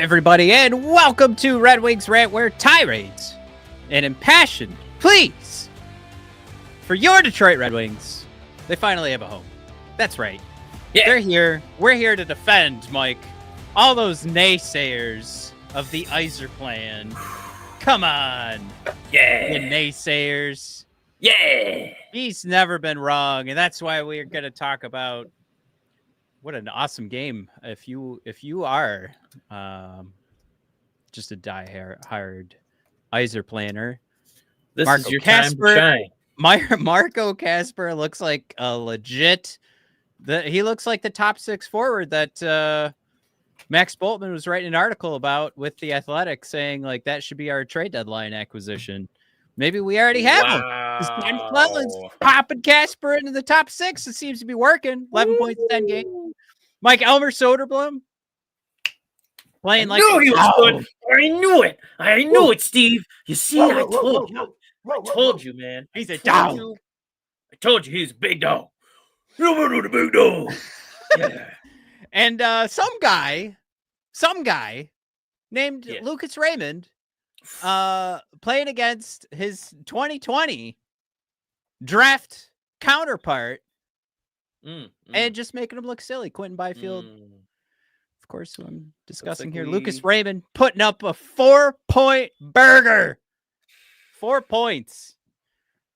everybody, and welcome to Red Wings Rant, where tirades and impassioned pleas for your Detroit Red Wings, they finally have a home. That's right. Yeah. They're here. We're here to defend, Mike, all those naysayers of the Yzer plan. Come on. Yeah. You naysayers. Yeah. He's never been wrong, and that's why we're going to talk about what an awesome game. If you are just a die-hard Yzer planner, this Marco is your Kasper, time to shine. Marco Kasper looks like a legit. He looks like the top six forward that Max Boltman was writing an article about with the Athletic, saying like that should be our trade deadline acquisition. Maybe we already have him. McClellan's popping Kasper into the top six. It seems to be working. 11 points, 10 games. Mike Elmer Söderblom playing like he was good. I knew it. I knew it, Steve. You see, I told you. I told you, man. He's a dog. I told you he's a big dog. The big dog. Yeah. And some guy named Lucas Raymond playing against his 2020 draft counterpart and just making him look silly. Quentin Byfield, of course, who I'm discussing here. Lucas Raymond putting up a 4-point burger. 4 points.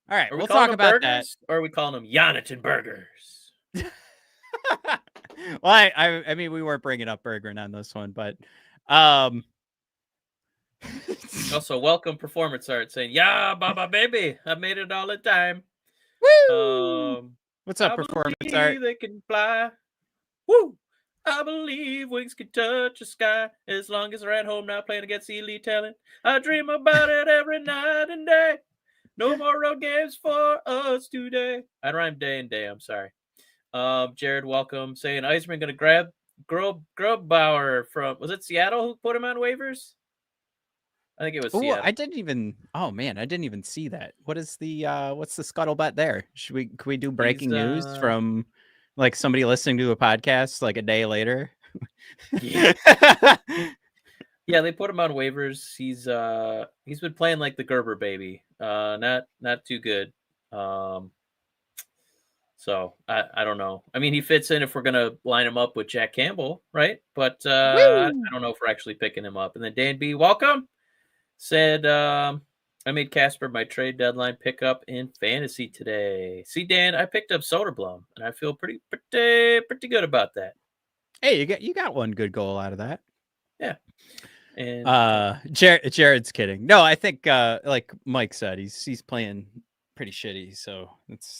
All right, we'll talk about that. Or are we calling them Jonathan burgers? Well, I mean, we weren't bringing up burgering on this one, but also, welcome performance art saying, "Yeah, Baba baby, I made it all the time." Woo! What's up, performance art? They can fly. Woo! I believe wings can touch the sky as long as they're at home now playing against elite talent. I dream about it every night and day. No more road games for us today. I rhymed day and day. I'm sorry. Jared, welcome. Saying Yzerman going to grab Grubauer from, was it Seattle who put him on waivers? I think it was Seattle. I didn't even see that. What is the what's the scuttlebutt there? Could we do breaking news from like somebody listening to a podcast like a day later? Yeah. Yeah, they put him on waivers. He's been playing like the Gerber baby. Not too good. So I don't know. I mean, he fits in if we're gonna line him up with Jack Campbell, right? But I don't know if we're actually picking him up. And then Dan B, welcome. Said I made Kasper my trade deadline pickup in fantasy today. See, Dan, I picked up Söderblom, and I feel pretty good about that. Hey, you got one good goal out of that. Yeah. And Jared's kidding. No, I think like Mike said, he's playing pretty shitty. So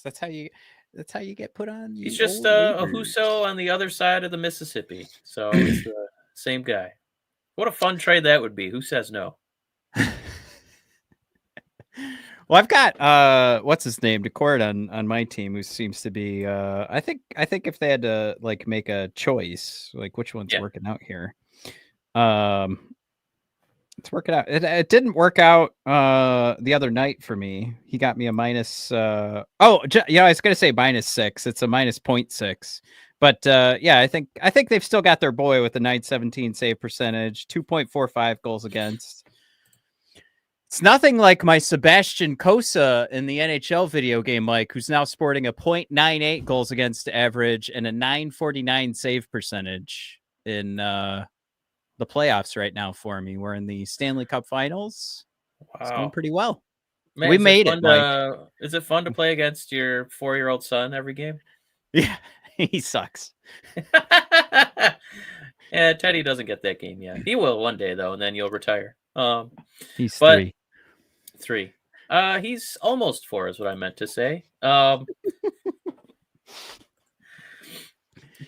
that's how you get put on. He's just a Huso on the other side of the Mississippi. So it's the same guy. What a fun trade that would be. Who says no? Well, I've got what's his name, Decord on my team, who seems to be I think if they had to like make a choice, like which one's working out here. It's working out. It didn't work out the other night for me. He got me a minus I was gonna say -6. It's a -0.6. But yeah, I think they've still got their boy with a .917 save percentage, 2.45 goals against. It's nothing like my Sebastian Kosa in the NHL video game, Mike, who's now sporting a .98 goals against average and a .949 save percentage in the playoffs right now for me. We're in the Stanley Cup Finals. Wow. It's going pretty well. Man, we made it, Mike. Is it fun to play against your 4-year-old son every game? Yeah, he sucks. Yeah, Teddy doesn't get that game yet. He will one day, though, and then you'll retire. He's 3. 3. He's almost 4 is what I meant to say. But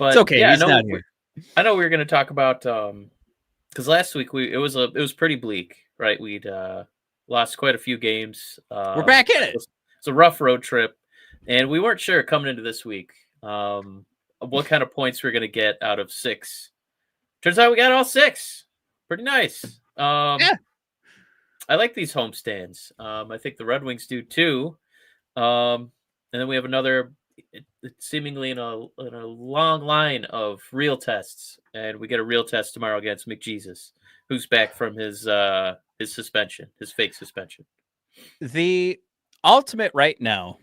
it's okay. Yeah, he's not here. I know we were going to talk about because last week it was pretty bleak, right? We'd lost quite a few games. We're back in it. It's a rough road trip, and we weren't sure coming into this week what kind of points we we're going to get out of 6. Turns out we got all 6. Pretty nice. Yeah. I like these homestands. I think the Red Wings do too. And then we have another, seemingly in a long line of real tests, and we get a real test tomorrow against McJesus. who's back from his suspension, his fake suspension. The ultimate right now.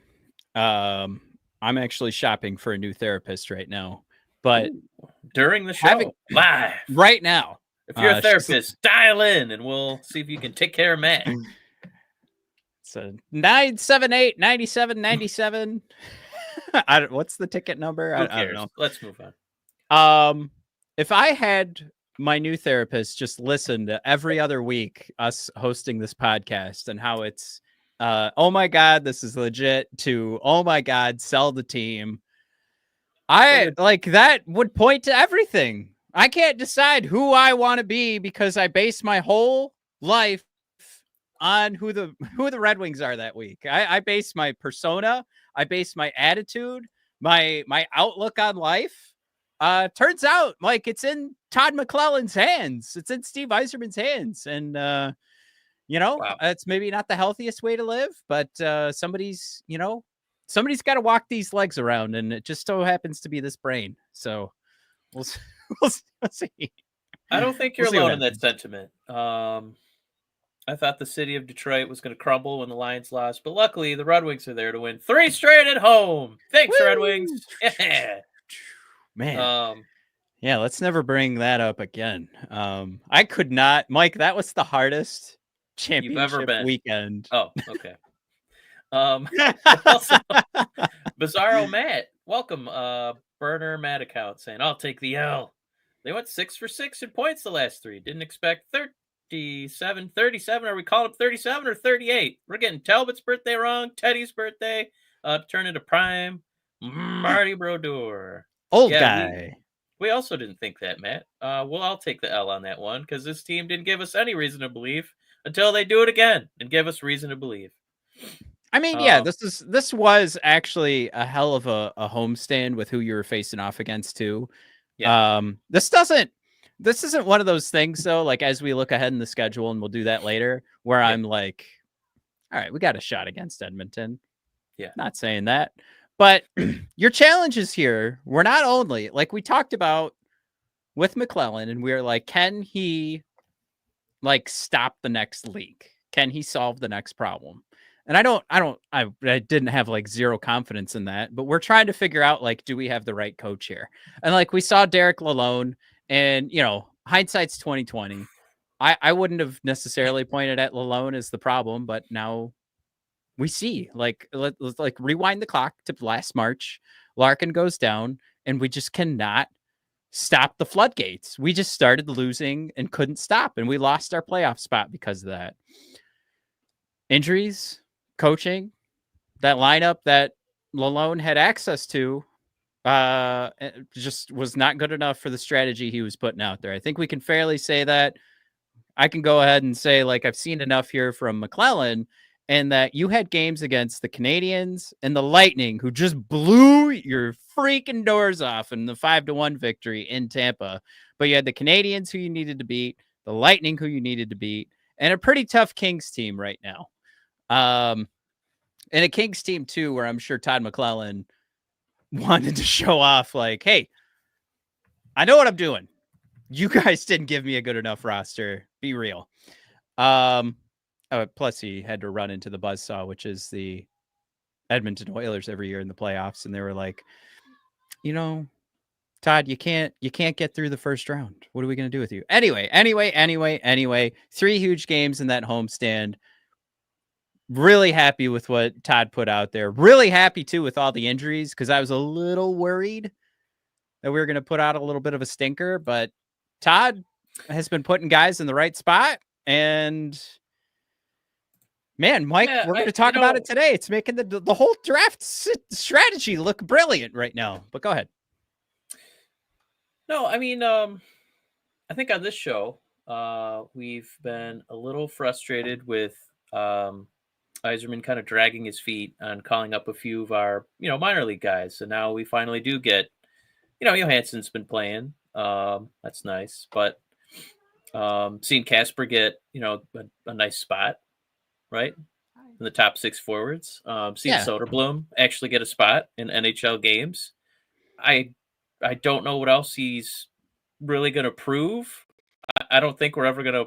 I'm actually shopping for a new therapist right now, but during the show, live right now. If you're a therapist, dial in and we'll see if you can take care of Matt. It's a 978-9797. What's the ticket number? Who cares? I don't know. Let's move on. If I had my new therapist just listen to every other week us hosting this podcast and how it's oh my god, this is legit, to oh my god, sell the team, I like that would point to everything. I can't decide who I want to be because I base my whole life on who the Red Wings are that week. I base my persona, I base my attitude, my outlook on life. Turns out like it's in Todd McClellan's hands. It's in Steve Yzerman's hands. And it's maybe not the healthiest way to live, but somebody's got to walk these legs around, and it just so happens to be this brain. So we'll see. I don't think you're alone in that sentiment. I thought the city of Detroit was going to crumble when the Lions lost, but luckily the Red Wings are there to win 3 straight at home. Thanks, Red Wings. Yeah. Man. Yeah, let's never bring that up again. I could not, Mike, that was the hardest championship weekend. Oh, okay. Also, Bizarro Matt, welcome. Burner Matt account saying, I'll take the L. They went 6 for 6 in points the last 3. Didn't expect 37. Are we calling up 37 or 38? We're getting Talbot's birthday wrong, Teddy's birthday, turn into prime Marty Brodeur. Old guy. We also didn't think that, Matt. I'll take the L on that one because this team didn't give us any reason to believe until they do it again and give us reason to believe. I mean, yeah, this was actually a hell of a homestand with who you were facing off against too. Yeah. This isn't one of those things though, like as we look ahead in the schedule, and we'll do that later, where I'm like, all right, we got a shot against Edmonton. Yeah. Not saying that. But your challenges here were not only, like we talked about with McClellan, and we were like, can he like stop the next leak? Can he solve the next problem? And I didn't have like zero confidence in that, but we're trying to figure out, like, do we have the right coach here? And like we saw Derek Lalonde, and hindsight's 2020. I wouldn't have necessarily pointed at Lalonde as the problem, but now we see, like, let's like rewind the clock to last March. Larkin goes down, and we just cannot stop the floodgates. We just started losing and couldn't stop, and we lost our playoff spot because of that. Injuries, coaching, that lineup that Lalonde had access to just was not good enough for the strategy he was putting out there. I think we can fairly say that. I can go ahead and say, like, I've seen enough here from McClellan, and that you had games against the Canadiens and the Lightning, who just blew your freaking doors off in the 5-1 victory in Tampa. But you had the Canadiens, who you needed to beat, the Lightning, who you needed to beat, and a pretty tough Kings team right now. And a Kings team too, where I'm sure Todd McClellan wanted to show off, like, hey, I know what I'm doing. You guys didn't give me a good enough roster. Be real. Plus he had to run into the buzzsaw, which is the Edmonton Oilers every year in the playoffs. And they were like, Todd, you can't get through the first round. What are we going to do with you? Anyway, 3 huge games in that homestand. Really happy with what Todd put out there. Really happy too with all the injuries, because I was a little worried that we were going to put out a little bit of a stinker, but Todd has been putting guys in the right spot. And man, Mike, we're going to talk about it today. It's making the whole draft strategy look brilliant right now. But go ahead. No, I mean, I think on this show, we've been a little frustrated with Yzerman kind of dragging his feet on calling up a few of our, minor league guys. So now we finally do get, Johansson's been playing. That's nice. But seeing Kasper get, a nice spot, right? In the top 6 forwards. Seeing Söderblom actually get a spot in NHL games. I don't know what else he's really going to prove. I don't think we're ever gonna.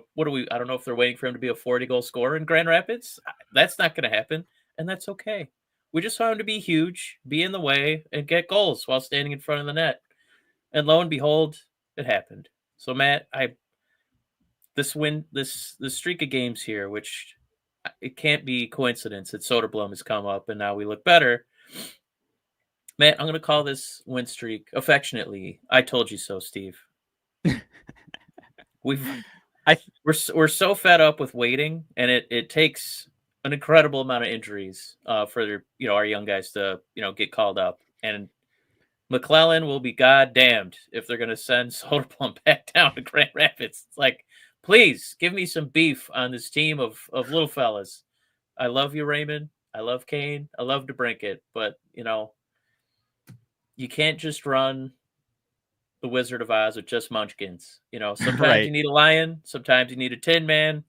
I don't know if they're waiting for him to be a 40-goal scorer in Grand Rapids. That's not gonna happen, and that's okay. We just want him to be huge, be in the way, and get goals while standing in front of the net. And lo and behold, it happened. So Matt, this streak of games here, which it can't be coincidence that Söderblom has come up and now we look better. Matt, I'm going to call this win streak affectionately. I told you so, Steve. We're so fed up with waiting, and it takes an incredible amount of injuries for our young guys to get called up, and McClellan will be goddamned if they're going to send Söderblom back down to Grand Rapids. It's like, please give me some beef on this team of little fellas. I love you, Raymond. I love Kane. I love DeBrincat, but you can't just run the Wizard of Oz with just munchkins. Sometimes Right. you need a lion, sometimes you need a tin man.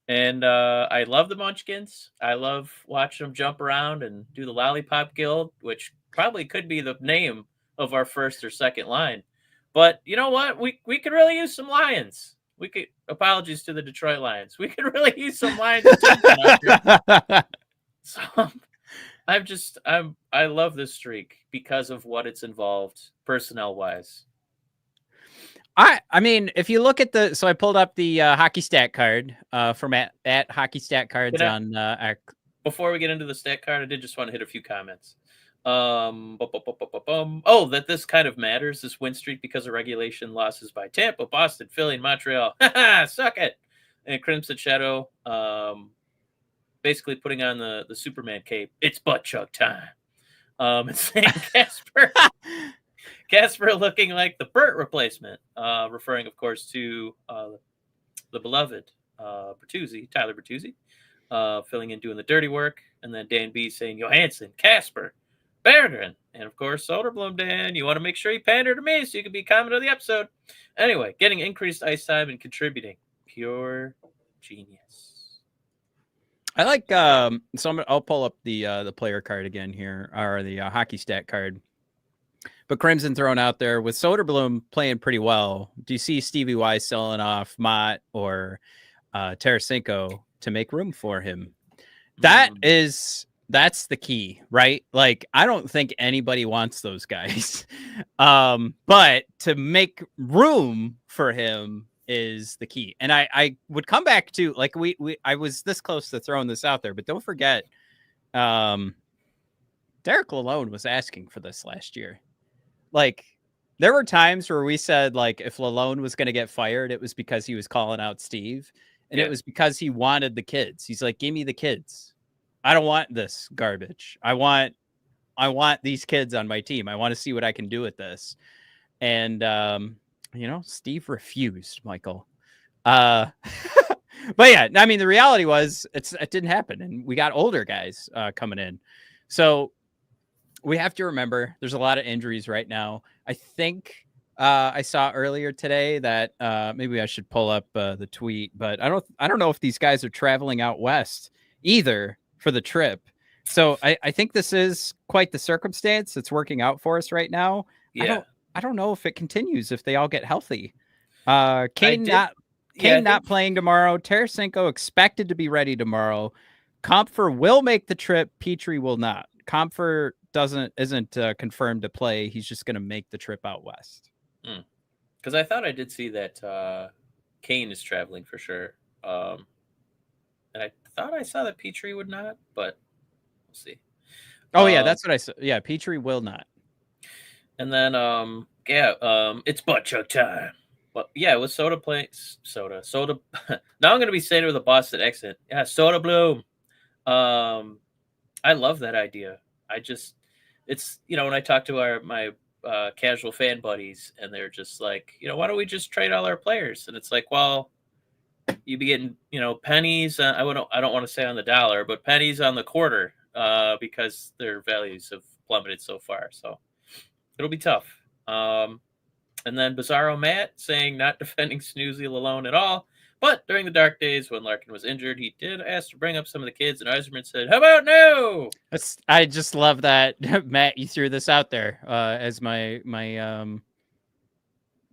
And I love the munchkins. I love watching them jump around and do the Lollipop Guild, which probably could be the name of our first or second line. But you know what? We could really use some lions. We could, apologies to the Detroit Lions. We could really use some lions. So I love this streak because of what it's involved personnel wise. I mean, if you look at so I pulled up the hockey stat card from at Hockey Stat Cards on before we get into the stat card, I did just want to hit a few comments. Oh, that this kind of matters, this win streak, because of regulation losses by Tampa, Boston, Philly, and Montreal. Suck it. And Crimson Shadow basically putting on the Superman cape. It's butt chug time. And saying Kasper looking like the Burt replacement, referring, of course, to the beloved Tyler Bertuzzi, filling in, doing the dirty work. And then Dan B saying, Johansson, Kasper, Berggren, and of course, Söderblom. Dan, you want to make sure you pander to me so you can be comment of the episode. Anyway, getting increased ice time and contributing. Pure genius. I like, so I'll pull up the player card again here, or the hockey stat card. But Crimson thrown out there with Söderblom playing pretty well. Do you see Stevie Y selling off Mott or Tarasenko to make room for him? That's the key, right? Like, I don't think anybody wants those guys. But to make room for him is the key. And I would come back to, like, I was this close to throwing this out there, but don't forget, Derek Lalonde was asking for this last year. Like, there were times where we said, like, if Lalonde was going to get fired, it was because he was calling out Steve. And it was because he wanted the kids. He's like, give me the kids. I don't want this garbage. I want these kids on my team. I want to see what I can do with this. And, Steve refused, Michael. But yeah, I mean, the reality was it didn't happen. And we got older guys coming in. So we have to remember there's a lot of injuries right now. I think I saw earlier today that maybe I should pull up the tweet, but I don't know if these guys are traveling out west either for the trip. So I think this is quite the circumstance that's working out for us right now. Yeah. I don't know if it continues if they all get healthy. Kane not playing tomorrow. Tarasenko expected to be ready tomorrow. Compher will make the trip. Petrie will not. Compher isn't confirmed to play. He's just going to make the trip out west. Because I thought I did see that Kane is traveling for sure. And I thought I saw that Petrie would not, but we'll see. Oh, yeah, that's what I saw. Yeah, Petrie will not. And then, it's butt chug time. Well, yeah, with Soda. Now I'm going to be saying it with a Boston accent. Yeah, Söderblom. I love that idea. It's, when I talk to my casual fan buddies, and they're just like, why don't we just trade all our players? And it's like, well, you'd be getting, pennies. I don't want to say on the dollar, but pennies on the quarter because their values have plummeted so far. So it'll be tough. And then Bizarro Matt saying not defending Snoozy Lalonde at all. But during the dark days when Larkin was injured, he did ask to bring up some of the kids, and Yzerman said, how about no? I just love that, Matt, you threw this out there as my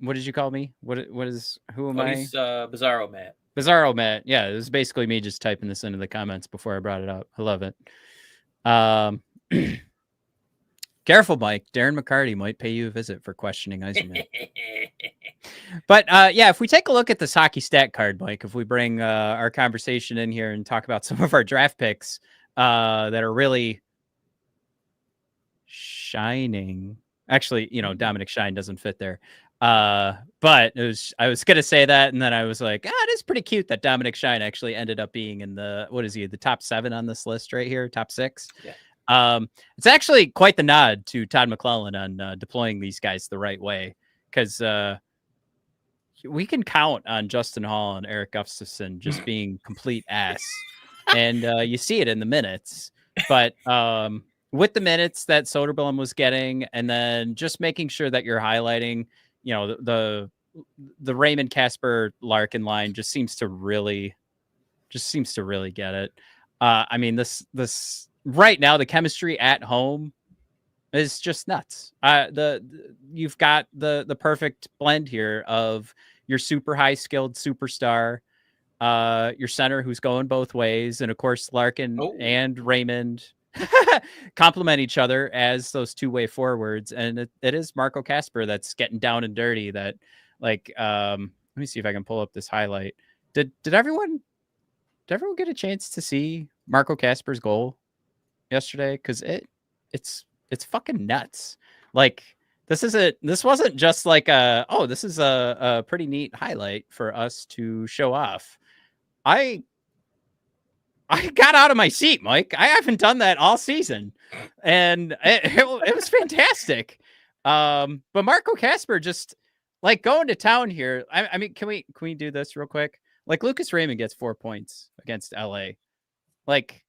What did you call me? Who am I? He's Bizarro Matt. Bizarro Matt. Yeah, it was basically me just typing this into the comments before I brought it up. I love it. Careful, Mike. Darren McCarty might pay you a visit for questioning Yzerman. But yeah, if we take a look at this hockey stat card, Mike, if we bring our conversation in here and talk about some of our draft picks that are really shining. Actually, Dominic Shine doesn't fit there. But I was going to say that. And then I was like, it is pretty cute that Dominic Shine actually ended up being in the top 7 on this list right here, top 6. Yeah. It's actually quite the nod to Todd McClellan on deploying these guys the right way, because we can count on Justin Hall and Eric Gustafsson just being complete ass. And you see it in the minutes. But with the minutes that Söderblom was getting, and then just making sure that you're highlighting, the Raymond, Kasper, Larkin line just seems to really get it. I mean, this right now, the chemistry at home is just nuts. You've got the perfect blend here of your super high skilled superstar, your center who's going both ways, and of course Larkin and Raymond complement each other as those two-way forwards. And it is Marco Kasper that's getting down and dirty. That, like, let me see if I can pull up this highlight. Did everyone get a chance to see Marco Kasper's goal yesterday? Because it's fucking nuts. Like, this wasn't just like this is a pretty neat highlight for us to show off. I got out of my seat, Mike. I haven't done that all season, and it was fantastic. But Marco Kasper just, like, going to town here. I mean, can we do this real quick? Like, Lucas Raymond gets 4 points against LA. Like,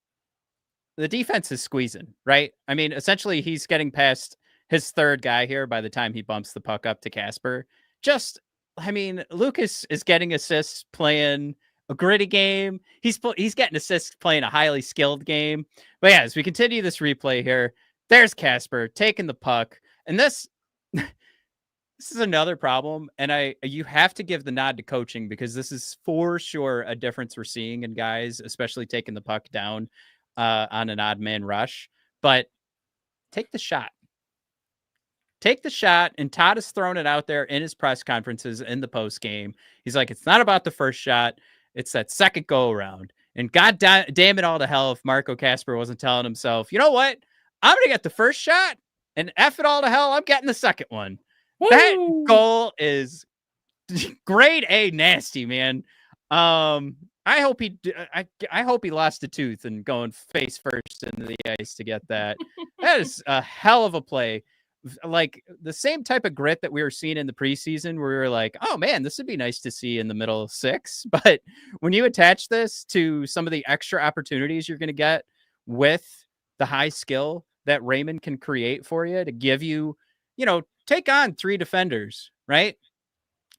the defense is squeezing, right? I mean, essentially, he's getting past his third guy here by the time he bumps the puck up to Kasper. Lucas is getting assists playing a gritty game. He's getting assists playing a highly skilled game. But yeah, as we continue this replay here, there's Kasper taking the puck. And this is another problem. And you have to give the nod to coaching, because this is for sure a difference we're seeing in guys, especially taking the puck down on an odd man rush. But take the shot. And Todd has thrown it out there in his press conferences in the post game. He's like, it's not about the first shot. It's that second go around. And God damn it all to hell if Marco Kasper wasn't telling himself, you know what? I'm going to get the first shot, and F it all to hell, I'm getting the second one. Woo! That goal is grade A nasty, man. I hope he lost a tooth and going face first into the ice to get that. That is a hell of a play. Like, the same type of grit that we were seeing in the preseason, where we were like, oh man, this would be nice to see in the middle 6. But when you attach this to some of the extra opportunities you're going to get with the high skill that Raymond can create for you to give you, take on 3 defenders, right?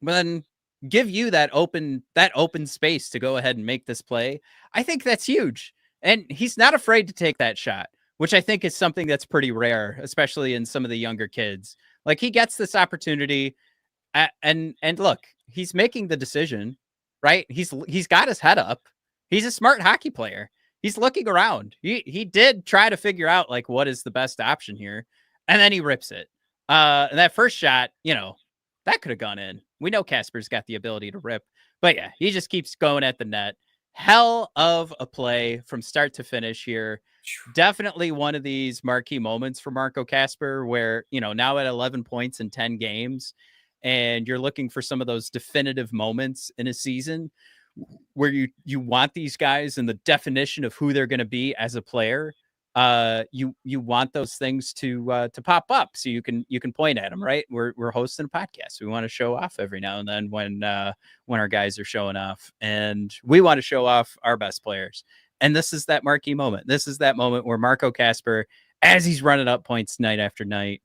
But then give you that open space to go ahead and make this play. I think that's huge. And he's not afraid to take that shot, which I think is something that's pretty rare, especially in some of the younger kids. Like, he gets this opportunity, and look, he's making the decision, right? He's got his head up. He's a smart hockey player. He's looking around. He did try to figure out, like, what is the best option here, and then he rips it. And that first shot, that could have gone in. We know Kasper's got the ability to rip, but yeah, he just keeps going at the net. Hell of a play from start to finish here. Definitely one of these marquee moments for Marco Kasper, where, now at 11 points in 10 games, and you're looking for some of those definitive moments in a season where you want these guys and the definition of who they're going to be as a player. You want those things to pop up so you can point at them, right? We're hosting a podcast. We want to show off every now and then when our guys are showing off, and we want to show off our best players. And this is that marquee moment. This is that moment where Marco Kasper, as he's running up points night after night,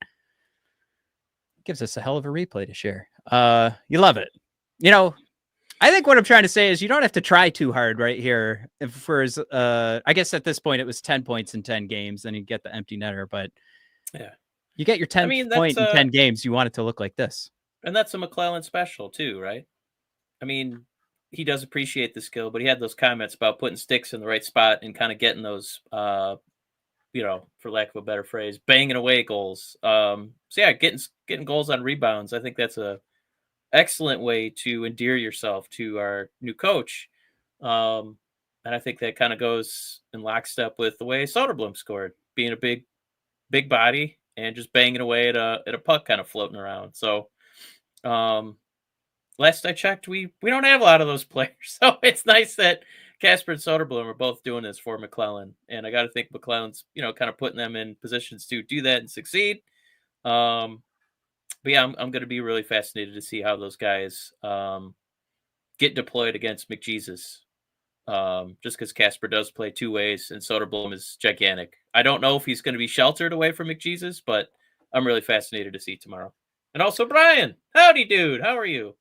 gives us a hell of a replay to share. You love it. I think what I'm trying to say is you don't have to try too hard right here. I guess at this point it was 10 points in 10 games, then you get the empty netter. But yeah, you get your 10th point in 10 games. You want it to look like this. And that's a McClellan special too, right? I mean, he does appreciate the skill, but he had those comments about putting sticks in the right spot and kind of getting those, for lack of a better phrase, banging away goals. So yeah, getting goals on rebounds. I think that's a excellent way to endear yourself to our new coach. Um, and I think that kind of goes in lockstep with the way Soderblom scored, being a big body and just banging away at a puck kind of floating around. So um, last I checked, we don't have a lot of those players. So it's nice that Kasper and Soderblom are both doing this for McClellan. And I got to think McClellan's, kind of putting them in positions to do that and succeed. But yeah, I'm going to be really fascinated to see how those guys get deployed against McJesus. Just because Kasper does play two ways and Soderblom is gigantic. I don't know if he's going to be sheltered away from McJesus, but I'm really fascinated to see tomorrow. And also, Brian, howdy, dude. How are you?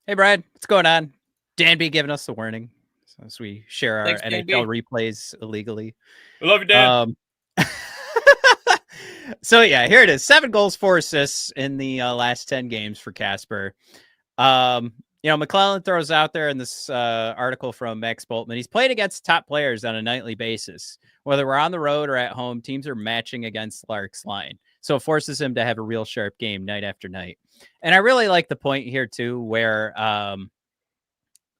Hey, Brad, what's going on? Danby giving us the warning as we share our Thanks, NHL Danby. replays illegally. I love you, Dan. So yeah, here it is: 7 goals, 4 assists in the last 10 games for Kasper. McClellan throws out there in this article from Max Boltman, he's played against top players on a nightly basis. Whether we're on the road or at home, teams are matching against Lark's line. So it forces him to have a real sharp game night after night. And I really like the point here too, where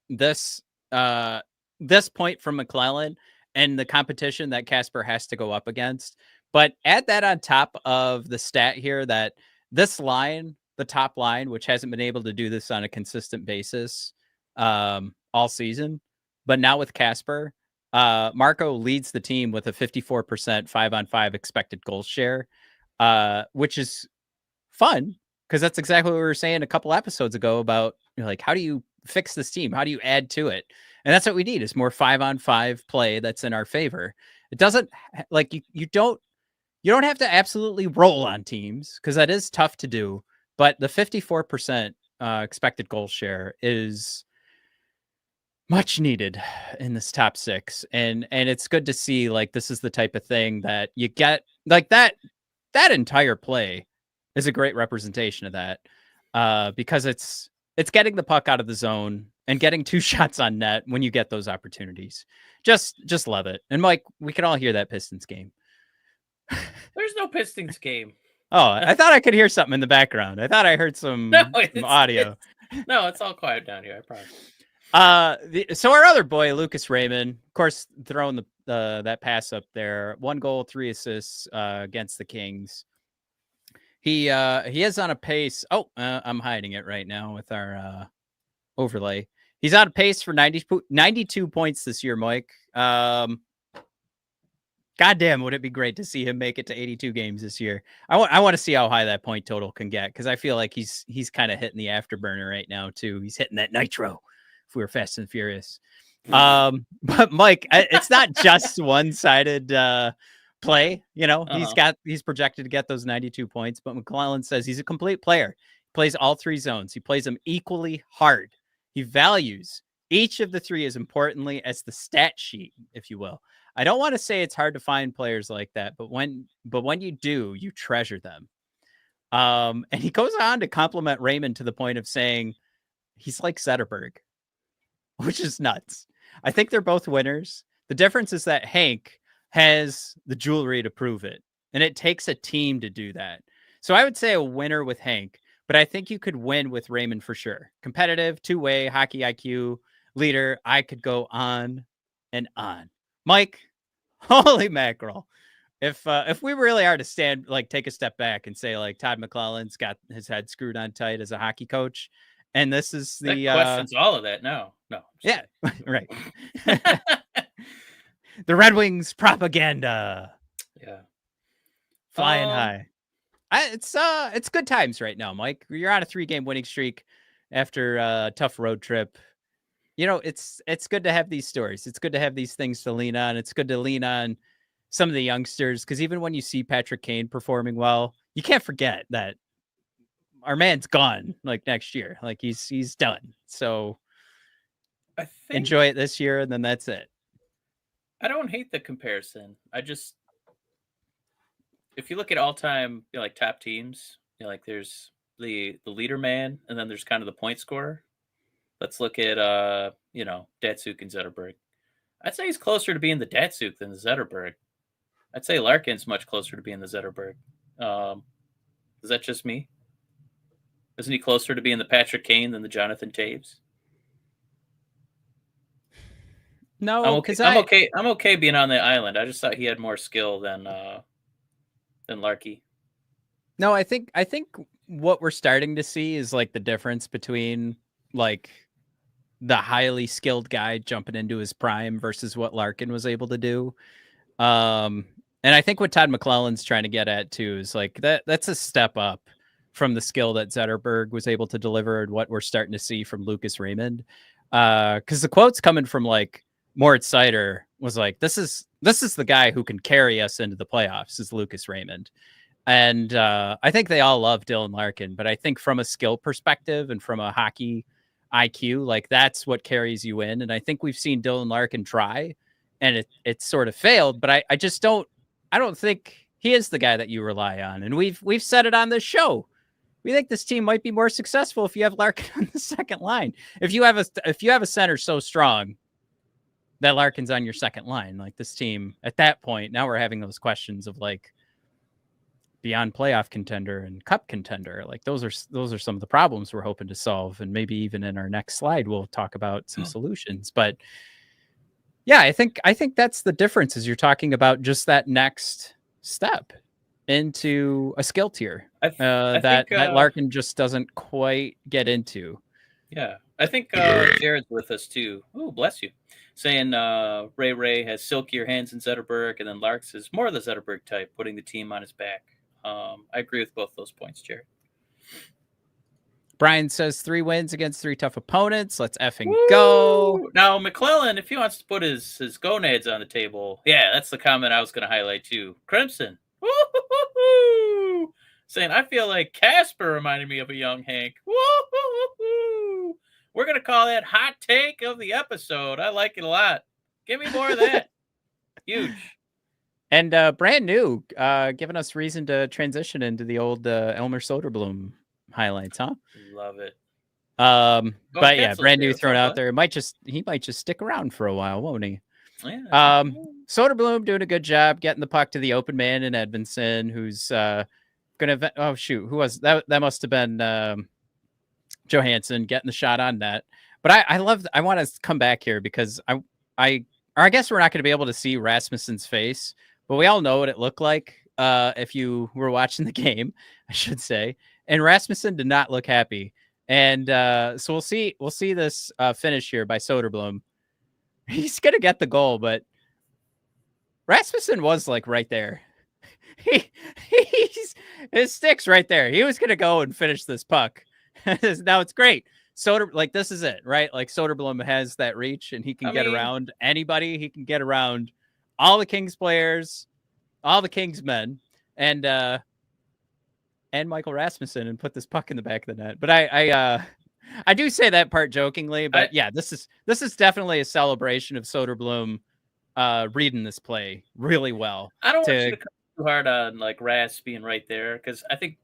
this point from McClellan and the competition that Kasper has to go up against. But add that on top of the stat here that this line, the top line, which hasn't been able to do this on a consistent basis all season, but now with Kasper, Marco leads the team with a 54% 5-on-5 expected goal share, which is fun because that's exactly what we were saying a couple episodes ago about how do you fix this team? How do you add to it? And that's what we need is more 5-on-5 play that's in our favor. It doesn't you don't have to absolutely roll on teams because that is tough to do. But the 54% expected goal share is much needed in this top 6. And it's good to see this is the type of thing that you get that entire play is a great representation of that because it's getting the puck out of the zone and getting 2 shots on net when you get those opportunities. Just love it. And Mike, we can all hear that Pistons game. There's no Pistons game. Oh, I thought I could hear something in the background. I thought I heard some audio. It's all quiet down here, I promise. So our other boy, Lucas Raymond, of course, throwing that pass up there. 1 goal, 3 assists against the Kings. He is on a pace. Oh, I'm hiding it right now with our overlay. He's on a pace for 92 points this year, Mike. Goddamn, would it be great to see him make it to 82 games this year? I want to see how high that point total can get because I feel like he's kind of hitting the afterburner right now too. He's hitting that nitro. If we were Fast and Furious, but Mike, it's not just one-sided play. He's projected to get those 92 points, but McClellan says he's a complete player. He plays all 3 zones. He plays them equally hard. He values each of the 3 as importantly as the stat sheet, if you will. I don't want to say it's hard to find players like that, but when you do, you treasure them. And he goes on to compliment Raymond to the point of saying he's like Zetterberg, which is nuts. I think they're both winners. The difference is that Hank has the jewelry to prove it, and it takes a team to do that. So I would say a winner with Hank, but I think you could win with Raymond for sure. Competitive, 2-way, hockey IQ, leader. I could go on and on. Mike, holy mackerel. If we really are to take a step back and say Todd McClellan's got his head screwed on tight as a hockey coach, and this is the questions all of that. No. Yeah, right. The Red Wings propaganda. Yeah. Flying high. It's good times right now, Mike. You're on a 3-game winning streak after a tough road trip. It's good to have these stories. It's good to have these things to lean on. It's good to lean on some of the youngsters because even when you see Patrick Kane performing well, you can't forget that our man's gone next year. He's done. So I think enjoy it this year, and then that's it. I don't hate the comparison. If you look at all-time, top teams, there's the leader man, and then there's kind of the point scorer. Let's look at Datsuk and Zetterberg. I'd say he's closer to being the Datsuk than the Zetterberg. I'd say Larkin's much closer to being the Zetterberg. Is that just me? Isn't he closer to being the Patrick Kane than the Jonathan Taves? No, I'm okay being on the island. I just thought he had more skill than Larky. No, I think what we're starting to see is like the difference between like the highly skilled guy jumping into his prime versus what Larkin was able to do. And I think what Todd McClellan's trying to get at too is like that's a step up from the skill that Zetterberg was able to deliver and what we're starting to see from Lucas Raymond. Because the quotes coming from like Moritz Seider was like, this is the guy who can carry us into the playoffs is Lucas Raymond. And I think they all love Dylan Larkin, but I think from a skill perspective and from a hockey IQ, like that's what carries you in. And I think we've seen Dylan Larkin try and it sort of failed, but I don't think he is the guy that you rely on. And we've said it on this show. We think this team might be more successful if you have Larkin on the second line. If you have a center so strong that Larkin's on your second line, like this team at that point, now we're having those questions of like beyond playoff contender and cup contender. Like those are some of the problems we're hoping to solve. And maybe even in our next slide, we'll talk about some solutions. But yeah, I think that's the difference is you're talking about just that next step into a skill tier that Larkin just doesn't quite get into. Yeah, I think Jared's with us too. Oh, bless you. Saying Ray has silkier hands than Zetterberg, and then Larks is more of the Zetterberg type, putting the team on his back. I agree with both those points, Jared. Brian says 3 wins against 3 tough opponents. Let's effing go. Now, McClellan, if he wants to put his gonads on the table, yeah, that's the comment I was going to highlight too. Crimson. Woo-hoo-hoo-hoo! Saying, I feel like Kasper reminded me of a young Hank. Woo-hoo-hoo-hoo! We're going to call that hot take of the episode. I like it a lot. Give me more of that. Huge. And brand new, giving us reason to transition into the old Elmer Söderblom highlights, huh? Love it. But yeah, brand new thrown out there. He might just stick around for a while, won't he? Yeah. Söderblom doing a good job getting the puck to the open man in Edmondson, who's gonna. Oh shoot, who was that? That must have been Johansson getting the shot on net. But I want to come back here because I guess we're not going to be able to see Rasmussen's face, but we all know what it looked like if you were watching the game, I should say. And Rasmussen did not look happy. And so we'll see this finish here by Söderblom. He's going to get the goal, but Rasmussen was like right there. His stick's right there. He was going to go and finish this puck. Now it's great. This is it, right? Like Söderblom has that reach and he can get around anybody. He can get around all the Kings players, all the Kings men, and Michael Rasmussen and put this puck in the back of the net. But I do say that part jokingly, but yeah, this is definitely a celebration of Söderblom reading this play really well. I don't want you to come too hard on like Ras being right there because I think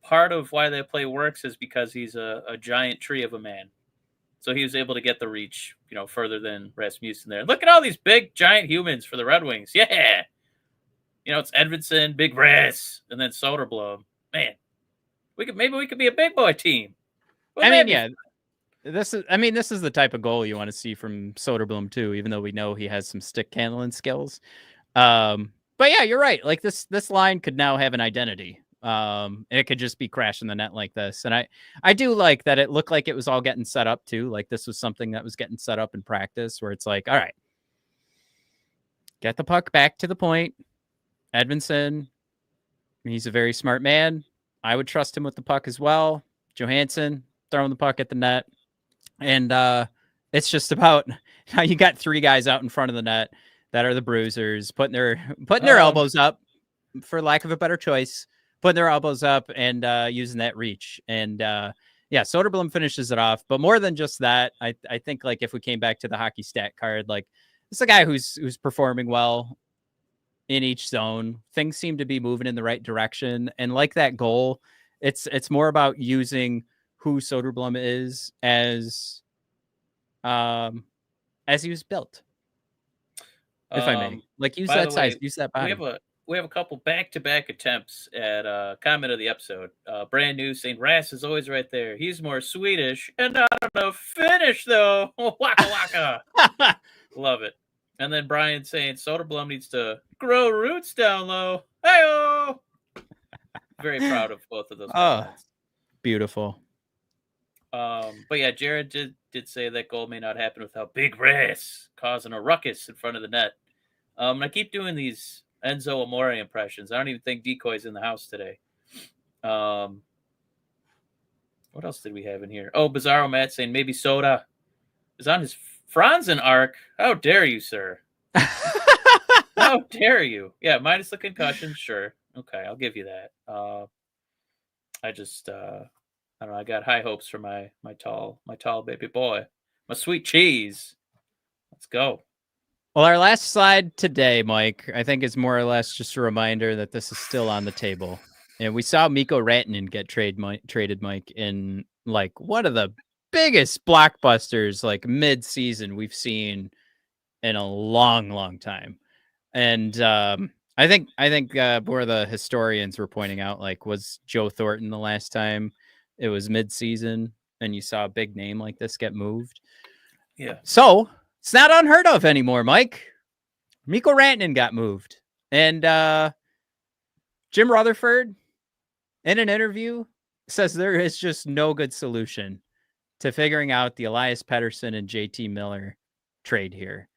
part of why that play works is because he's a giant tree of a man. So he was able to get the reach, further than Rasmussen there. Look at all these big, giant humans for the Red Wings. Yeah. It's Edmondson, Big Ras, and then Söderblom. Man, we could be a big boy team. This is the type of goal you want to see from Söderblom too, even though we know he has some stick handling skills. But yeah, you're right. Like this line could now have an identity. And it could just be crashing the net like this. And I do like that it looked like it was all getting set up too. Like this was something that was getting set up in practice where it's like, all right, get the puck back to the point. Edmondson, he's a very smart man. I would trust him with the puck as well. Johansson throwing the puck at the net. And it's just about how you got 3 guys out in front of the net that are the bruisers, putting their elbows up, for lack of a better choice. Putting their elbows up and using that reach. And yeah, Söderblom finishes it off. But more than just that, I think like if we came back to the hockey stat card, like it's a guy who's performing well in each zone. Things seem to be moving in the right direction. And like that goal It's more about using who Söderblom is as he was built. If I may, like, use By that the size, way, use that we body. have a couple back-to-back attempts at comment of the episode. Brand new saying Ras is always right there. He's more Swedish and not enough Finnish though. Waka waka. Love it. And then Brian saying Söderblom needs to grow roots down low. Hey-o! Very proud of both of those comments. Beautiful. But yeah, Jared did say that goal may not happen without Big Ras causing a ruckus in front of the net. And I keep doing these Enzo Amore impressions. I don't even think Decoy's in the house today. What else did we have in here? Oh, Bizarro Matt saying maybe Soda is on his Franzen arc. How dare you, sir? How dare you? Yeah, minus the concussion, sure. Okay, I'll give you that. I just I don't know, I got high hopes for my tall baby boy. My sweet cheese. Let's go. Well, our last slide today, Mike, I think is more or less just a reminder that this is still on the table. And we saw Mikko Rantanen get traded, Mike, in like one of the biggest blockbusters like mid-season we've seen in a long, long time. And I think more of the historians were pointing out, like, was Joe Thornton the last time it was mid-season and you saw a big name like this get moved? Yeah. So it's not unheard of anymore, Mike. Mikko Rantanen got moved. And Jim Rutherford, in an interview, says there is just no good solution to figuring out the Elias Pettersson and J.T. Miller trade here.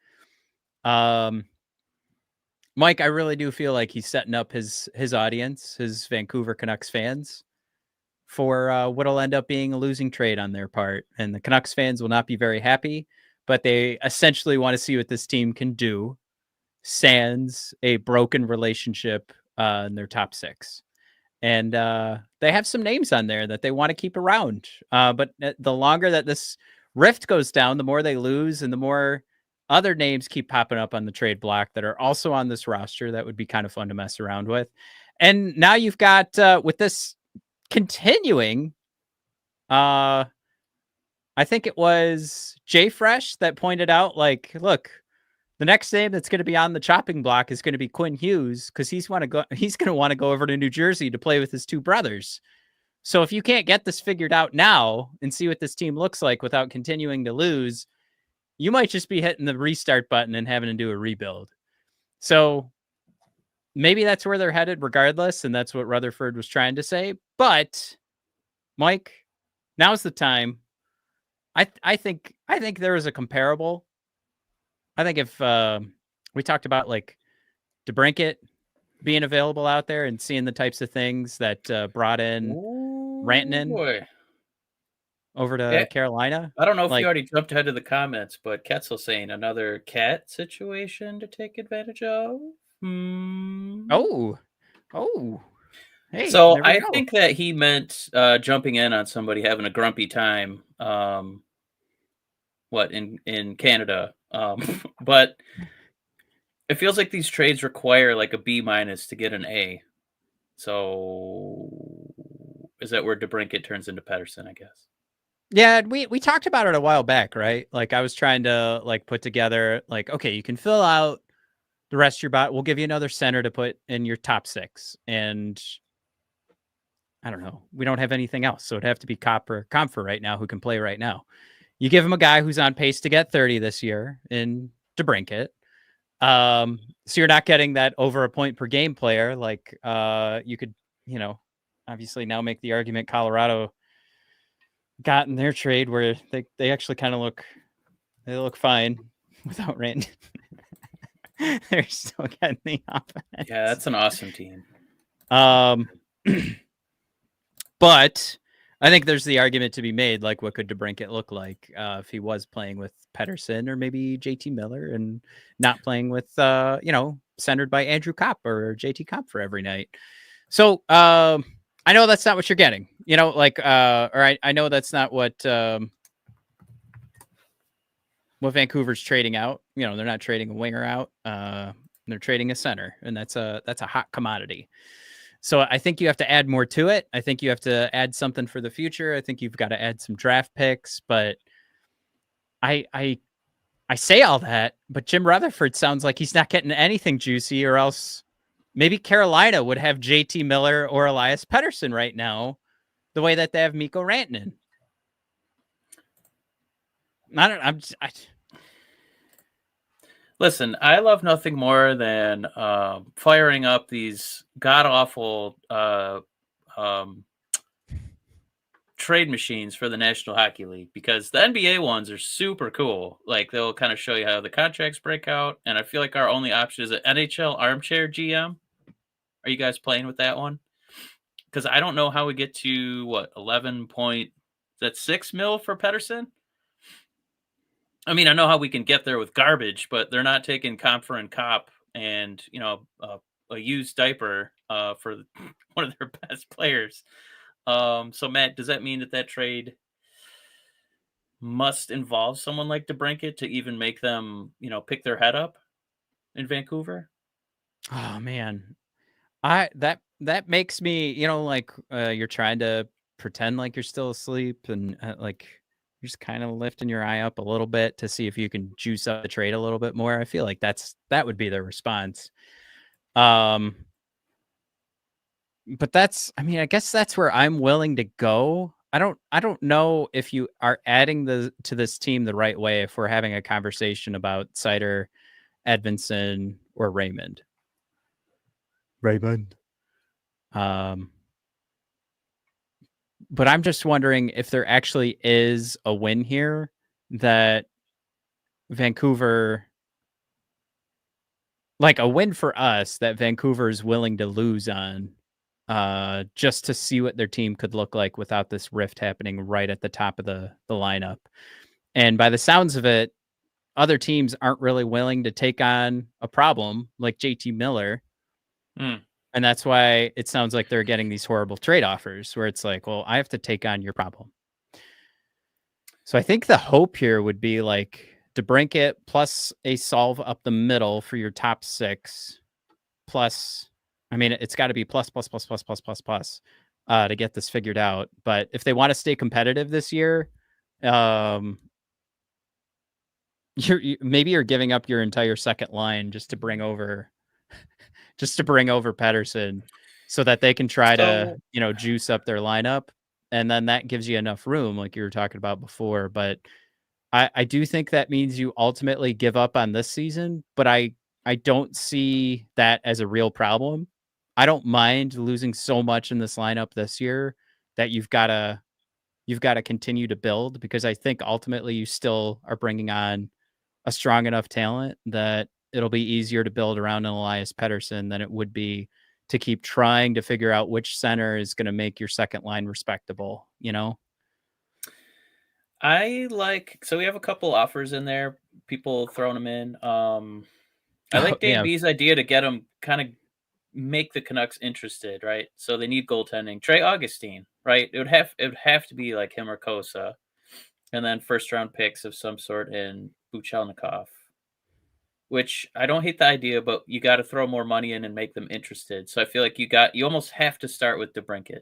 Mike, I really do feel like he's setting up his audience, his Vancouver Canucks fans, for what'll end up being a losing trade on their part. And the Canucks fans will not be very happy, but they essentially want to see what this team can do sans a broken relationship in their top six. And they have some names on there that they want to keep around. But the longer that this rift goes down, the more they lose and the more other names keep popping up on the trade block that are also on this roster that would be kind of fun to mess around with. And now you've got, with this continuing, I think it was Jay Fresh that pointed out, like, look, the next name that's going to be on the chopping block is going to be Quinn Hughes because he's going to want to go over to New Jersey to play with his two brothers. So if you can't get this figured out now and see what this team looks like without continuing to lose, you might just be hitting the restart button and having to do a rebuild. So maybe that's where they're headed regardless. And that's what Rutherford was trying to say. But Mike, now's the time. I think there is a comparable. I think if we talked about like DeBrincat being available out there and seeing the types of things that brought in Rantanen over to Carolina. I don't know if you already jumped ahead of the comments, but Ketzel saying another cat situation to take advantage of. Oh. Hey, so I think that he meant jumping in on somebody having a grumpy time. In Canada. But it feels like these trades require like a B- to get an A. So is that where DeBrincat turns into Pettersson, I guess? Yeah, we talked about it a while back, right? Like I was trying to like put together like, okay, you can fill out the rest of your bot. We'll give you another center to put in your top six. And I don't know. We don't have anything else. So it'd have to be Comfer right now who can play right now. You give him a guy who's on pace to get 30 this year in DeBrincat. So you're not getting that over a point per game player. Like you could, obviously now make the argument Colorado got in their trade where they actually kind of look fine without Rantanen. They're still getting the offense. Yeah, that's an awesome team. But I think there's the argument to be made, like what could DeBrincat look like if he was playing with Pettersson or maybe JT Miller and not playing with, centered by Andrew Kopp or JT Kopp for every night. So I know that's not what you're getting, I know that's not what Vancouver's trading out. They're not trading a winger out. They're trading a center, and that's a hot commodity. So I think you have to add more to it. I think you have to add something for the future. I think you've got to add some draft picks, but I say all that, but Jim Rutherford sounds like he's not getting anything juicy, or else maybe Carolina would have J.T. Miller or Elias Pettersson right now, the way that they have Mikko Rantanen. Listen, I love nothing more than firing up these god-awful trade machines for the National Hockey League, because the NBA ones are super cool. Like, they'll kind of show you how the contracts break out, and I feel like our only option is an NHL armchair GM. Are you guys playing with that one? Because I don't know how we get to 11.6 mil for Pettersson. I mean, I know how we can get there with garbage, but they're not taking Comfer and Cop and, a used diaper for one of their best players. So, Matt, does that mean that trade must involve someone like DeBrincat to even make them, pick their head up in Vancouver? Oh, man. That makes me, you're trying to pretend like you're still asleep, and you're just kind of lifting your eye up a little bit to see if you can juice up the trade a little bit more. I feel like that would be the response. But I guess that's where I'm willing to go. I don't know if you are adding to this team the right way if we're having a conversation about Seider, Edvinsson, or Raymond. But I'm just wondering if there actually is a win here that Vancouver, like a win for us that Vancouver is willing to lose on, just to see what their team could look like without this rift happening right at the top of the lineup. And by the sounds of it, other teams aren't really willing to take on a problem like JT Miller. And that's why it sounds like they're getting these horrible trade offers where it's like, well, I have to take on your problem. So I think the hope here would be like DeBrincat plus a solve up the middle for your top six. Plus, it's got to be plus to get this figured out. But if they want to stay competitive this year, you're giving up your entire second line just to bring over Pettersson so that they can try to, juice up their lineup. And then that gives you enough room, like you were talking about before. But I do think that means you ultimately give up on this season, but I don't see that as a real problem. I don't mind losing so much in this lineup this year that you've got to continue to build, because I think ultimately you still are bringing on a strong enough talent that it'll be easier to build around an Elias Pettersson than it would be to keep trying to figure out which center is going to make your second line respectable, So we have a couple offers in there, people throwing them in. I like Dave B's idea to get them kind of make the Canucks interested, right? So they need goaltending. Trey Augustine, right? It would have to be like him or Kosa, and then first round picks of some sort in Buchelnikov. Which I don't hate the idea, but you got to throw more money in and make them interested. So I feel like you almost have to start with DeBrincat,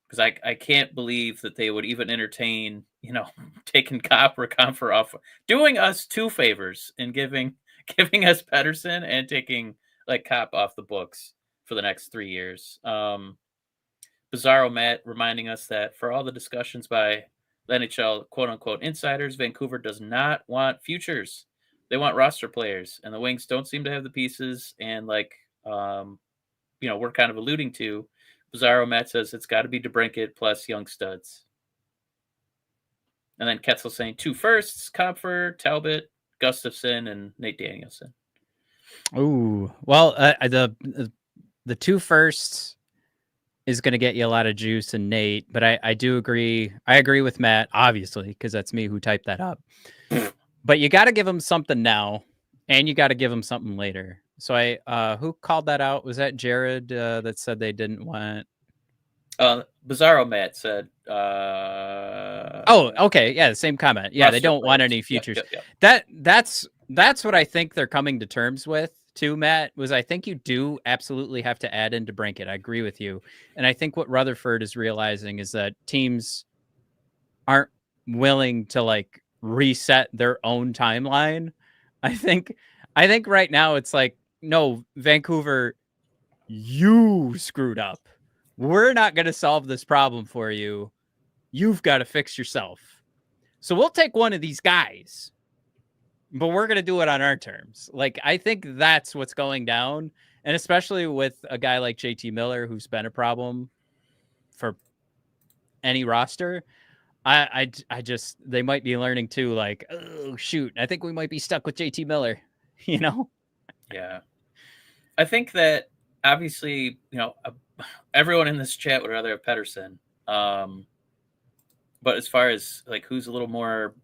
because I can't believe that they would even entertain, taking Cop or Comfer off, doing us two favors and giving us Pettersson and taking like Cop off the books for the next 3 years. Bizarro Matt reminding us that for all the discussions by the NHL quote unquote insiders, Vancouver does not want futures. They want roster players, and the Wings don't seem to have the pieces. And we're kind of alluding to, Bizarro Matt says it's got to be DeBrincat plus young studs. And then Ketzel saying 2 firsts, Comfer, Talbot, Gustafsson, and Nate Danielson. Oh, well, the 2 firsts is going to get you a lot of juice and Nate, but I do agree. I agree with Matt, obviously, because that's me who typed that up. But you got to give them something now, and you got to give them something later. So who called that out? Was that Jared that said they didn't want? Bizarro Matt said. Oh, okay, yeah, the same comment. Yeah, they don't want any futures. Yep. That's what I think they're coming to terms with, too, Matt, was I think you do absolutely have to add in DeBrincat. I agree with you. And I think what Rutherford is realizing is that teams aren't willing to like reset their own timeline. I think right now it's like, no, Vancouver, you screwed up. We're not going to solve this problem for you. You've got to fix yourself. So we'll take one of these guys, but we're going to do it on our terms. Like, I think that's what's going down. And especially with a guy like JT Miller, who's been a problem for any roster. I just, they might be learning too, like, oh, shoot, I think we might be stuck with JT Miller, you know? Yeah. I think that obviously, everyone in this chat would rather have Pettersson. But as far as like who's a little more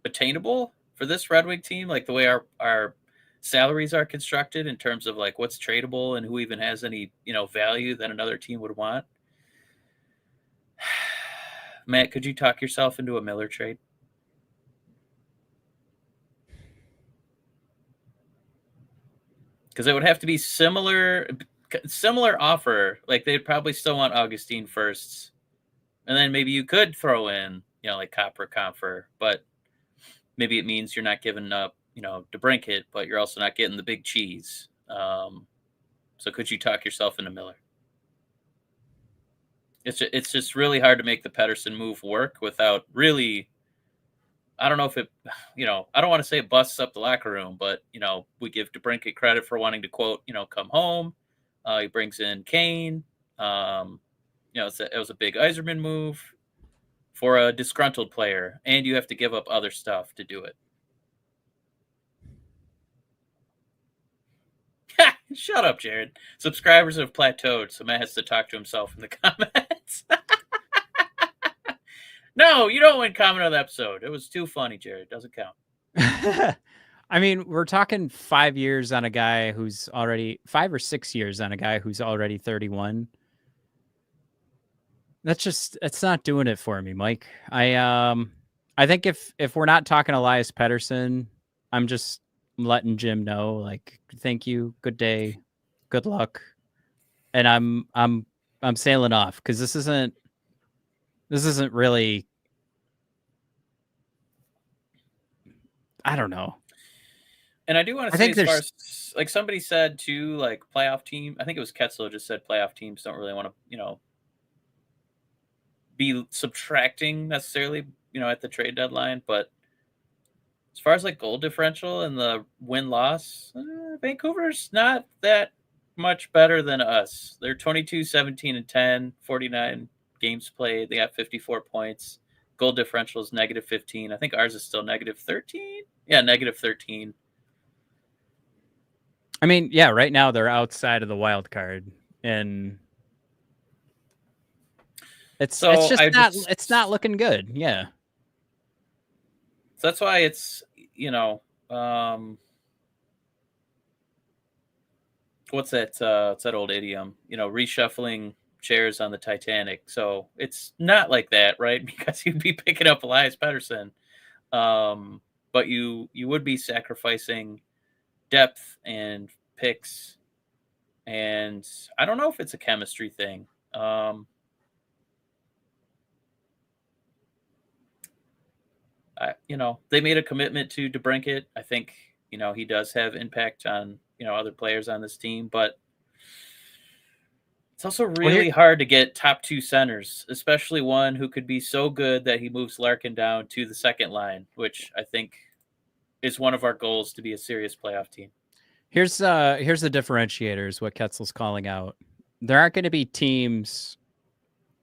attainable for this Red Wing team, like the way our salaries are constructed in terms of like what's tradable and who even has any, value that another team would want. Matt, could you talk yourself into a Miller trade? Because it would have to be similar offer. Like they'd probably still want Augustine first, and then maybe you could throw in, like Copper Comfer, but maybe it means you're not giving up, DeBrincat, but you're also not getting the big cheese. So could you talk yourself into Miller? It's just really hard to make the Pettersson move work without really. I don't know if it, I don't want to say it busts up the locker room, but we give DeBrincat credit for wanting to quote, come home. He brings in Kane. It was a big Yzerman move for a disgruntled player, and you have to give up other stuff to do it. Shut up, Jared. Subscribers have plateaued, so Matt has to talk to himself in the comments. No, you don't win comment on the episode. It was too funny, Jared. Doesn't count. I mean, we're talking 5 years on a guy who's already 5 or 6 years on a guy who's already 31. It's not doing it for me, Mike. I think if we're not talking Elias Pettersson, I'm just letting Jim know, like, thank you, good day, good luck, and I'm sailing off because this isn't really. I don't know. And I do want to say, as far as like somebody said too, like playoff team. I think it was Ketzler just said playoff teams don't really want to, be subtracting necessarily, at the trade deadline. But as far as like goal differential and the win-loss, Vancouver's not that much better than us. They're 22, 17, and 10, 49 games played. They got 54 points. Goal differential is -15. I think ours is still -13. Yeah, -13. I mean, yeah, right now they're outside of the wild card, and it's not looking good. Yeah. So that's why it's, what's that? It's that old idiom, reshuffling chairs on the Titanic. So it's not like that, right? Because you'd be picking up Elias Pettersson, but you would be sacrificing depth and picks, and I don't know if it's a chemistry thing. They made a commitment to DeBrincat. I think he does have impact on other players on this team, but it's also really hard to get top two centers, especially one who could be so good that he moves Larkin down to the second line, which I think is one of our goals, to be a serious playoff team. Here's the differentiators, what Ketzel's calling out. There aren't going to be teams.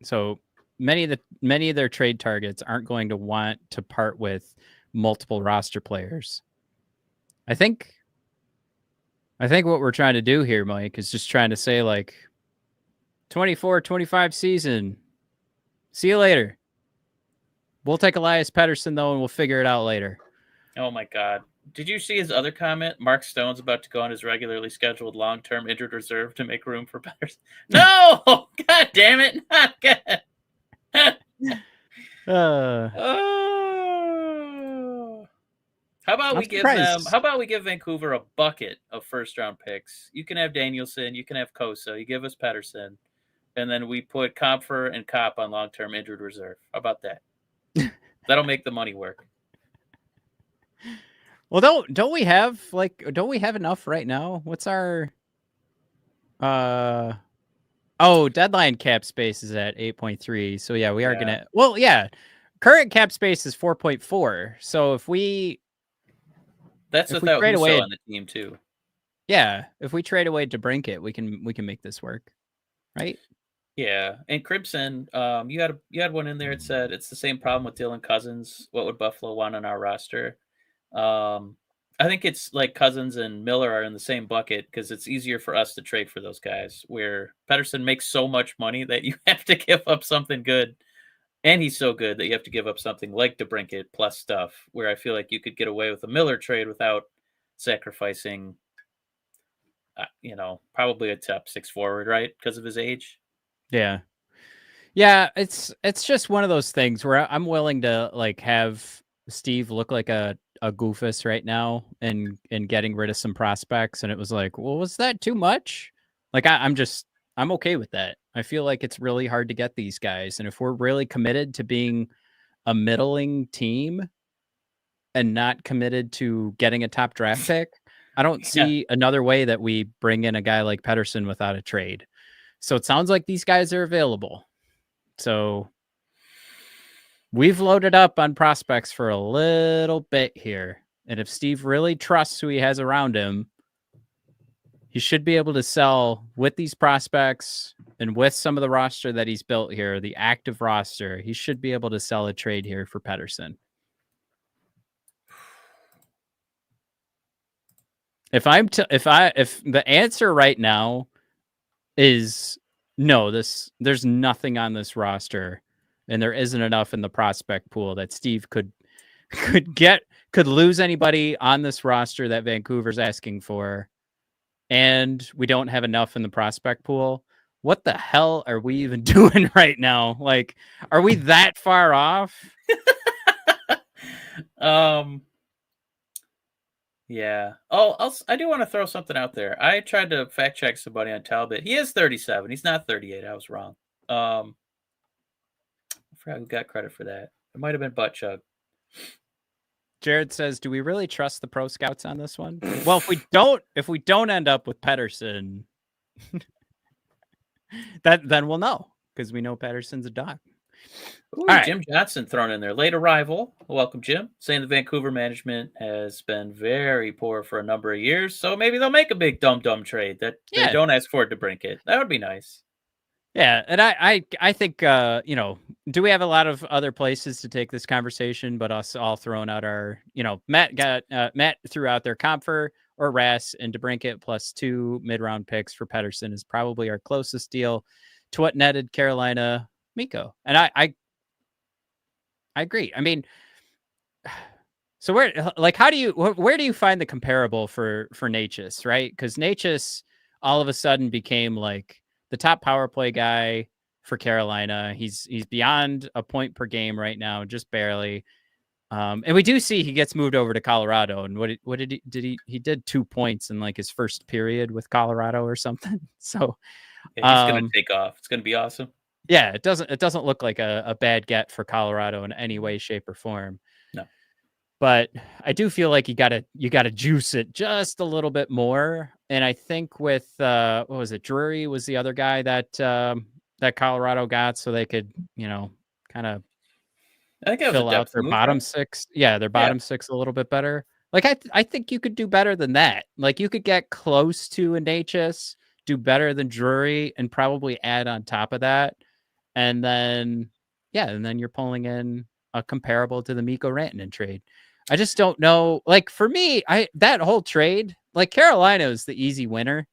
So many of their trade targets aren't going to want to part with multiple roster players. I think what we're trying to do here, Mike, is just trying to say, like, 24-25 season. See you later. We'll take Elias Pettersson, though, and we'll figure it out later. Oh, my God. Did you see his other comment? Mark Stone's about to go on his regularly scheduled long-term injured reserve to make room for Pettersson. No! God damn it. Not good. How about I'm we give them? surprised. How about we give Vancouver a bucket of first-round picks? You can have Danielson, you can have Kosa, you give us Pettersson, and then we put Compher and Kopp on long-term injured reserve. How about that? That'll make the money work. Well, don't we have enough right now? What's our deadline cap space is at 8.3. So yeah, we are gonna. Well, yeah, current cap space is 4.4. So if we without trade away on the team too. Yeah, if we trade away DeBrincat, we can make this work, right? Yeah, and Cribson, you had one in there. It said it's the same problem with Dylan Cousins. What would Buffalo want on our roster? I think it's like Cousins and Miller are in the same bucket because it's easier for us to trade for those guys. Where Pettersson makes so much money that you have to give up something good, and he's so good that you have to give up something like DeBrincat plus stuff. Where I feel like you could get away with a Miller trade without sacrificing, probably a top 6 forward, right? Because of his age. Yeah. It's just one of those things where I'm willing to like have Steve look like a goofus right now and getting rid of some prospects. And it was like, well, was that too much? Like I'm okay with that. I feel like it's really hard to get these guys. And if we're really committed to being a middling team and not committed to getting a top draft pick, I don't see another way that we bring in a guy like Pettersson without a trade. So it sounds like these guys are available. So we've loaded up on prospects for a little bit here. And if Steve really trusts who he has around him, he should be able to sell with these prospects and with some of the roster that he's built here, the active roster. He should be able to sell a trade here for Pettersson. If the answer right now is no, there's nothing on this roster, and there isn't enough in the prospect pool that Steve could lose anybody on this roster that Vancouver's asking for, and we don't have enough in the prospect pool. What the hell are we even doing right now? Like, are we that far off? Yeah. Oh, I do want to throw something out there. I tried to fact check somebody on Talbot. He is 37. He's not 38. I was wrong. I forgot who got credit for that. It might have been Butt Chug. Jared says, "Do we really trust the pro scouts on this one?" Well, if we don't end up with Pettersson, then we'll know because we know Pettersson's a dog. Ooh, Jim Johnson thrown in there. Late arrival. Welcome, Jim. Saying the Vancouver management has been very poor for a number of years, so maybe they'll make a big dumb trade that they don't ask for it to DeBrincat. That would be nice. Yeah, and I think do we have a lot of other places to take this conversation, but us all throwing out our Matt threw out their Compher or Rass and DeBrincat plus 2 mid-round picks for Pettersson is probably our closest deal to what netted Carolina Mikko. And I agree. I mean, so where do you find the comparable for Necas, right? Because Necas all of a sudden became like the top power play guy for Carolina. He's beyond a point per game right now, just barely. And we do see he gets moved over to Colorado. And what did he did 2 points in like his first period with Colorado or something. So he's gonna take off. It's gonna be awesome. Yeah, it doesn't look like a bad get for Colorado in any way, shape, or form. No. But I do feel like you gotta juice it just a little bit more. And I think with what was it? Drury was the other guy that Colorado got, so they could, kind of fill out their bottom six. Yeah, their bottom six a little bit better. Like I think you could do better than that. Like you could get close to a Necas, do better than Drury, and probably add on top of that. And then you're pulling in a comparable to the Mikko Rantanen trade. I just don't know. Like for me, that whole trade, like Carolina is the easy winner,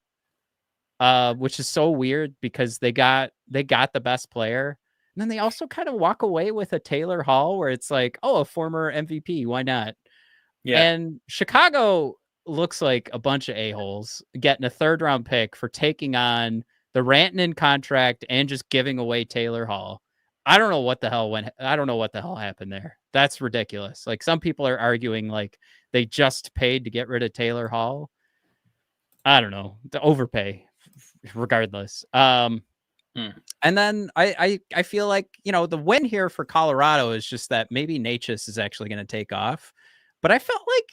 which is so weird because they got the best player, and then they also kind of walk away with a Taylor Hall where it's like, oh, a former MVP, why not? Yeah. And Chicago looks like a bunch of a-holes getting a 3rd round pick for taking on the Rantanen contract and just giving away Taylor Hall. I don't know what the hell went. I don't know what the hell happened there. That's ridiculous. Like some people are arguing like they just paid to get rid of Taylor Hall. I don't know. The overpay, regardless. And then I feel like, the win here for Colorado is just that maybe Natchez is actually going to take off. But I felt like